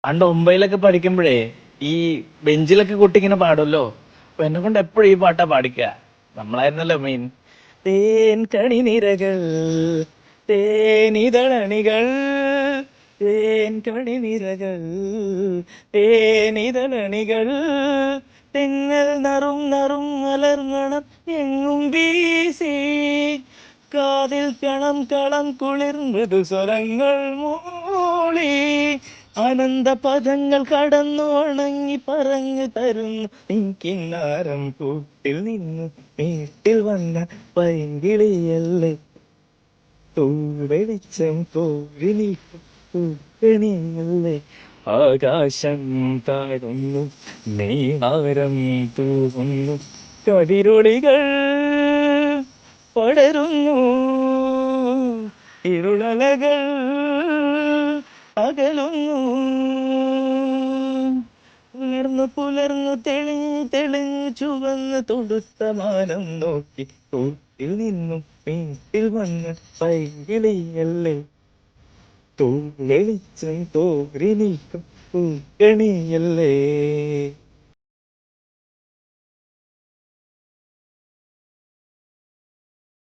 പണ്ട് ഒമ്പതിലൊക്കെ പഠിക്കുമ്പോഴേ ഈ ബെഞ്ചിലൊക്കെ കുട്ടി ഇങ്ങനെ പാടുമല്ലോ. അപ്പൊ എന്നെ കൊണ്ട് എപ്പോഴും ഈ പാട്ടാ പാടിക്ക. നമ്മളായിരുന്നല്ലോ മെയിൻ. തേൻ കണിനിരകൾ, തേനിതളണികൾ, തേൻ കണിനിരകൾ, തേനിതളണികൾ, തെങ്ങൽ നറും നറും മലർമണം എങ്ങും വീശി, കാതിൽ കണം കളം കുളിർ മൃദുസ്വരങ്ങൾ മൂളി, ആനന്ദ പദങ്ങൾ കടന്നു ഉണങ്ങി പറഞ്ഞു തരുന്നു നിൻകിന്നാരം കൂട്ടിൽ നിന്ന് വീട്ടിൽ വന്ന പൈങ്കിളിയല്ലേ, തൂവെളിച്ചം കോരി നീക്കും പൂക്കണിയല്ലേ, ആകാശം താഴുന്നു നീഹാരം തൂകുന്നു, കതിരൊളികൾ പടരുന്നു, ഇരുളലകൾ അകലുന്നു, പുലർന്നു പുലർന്നു തെളിഞ്ഞു തെളിഞ്ഞു ചുവന്ന് തൊടുത്ത മാനം നോക്കി കൂട്ടിൽ നിന്നും വീട്ടിൽ വന്ന് പൈകിളിയല്ലേ, തൂവെളിച്ചം തോരി നീക്കും പൂക്കണിയല്ലേ.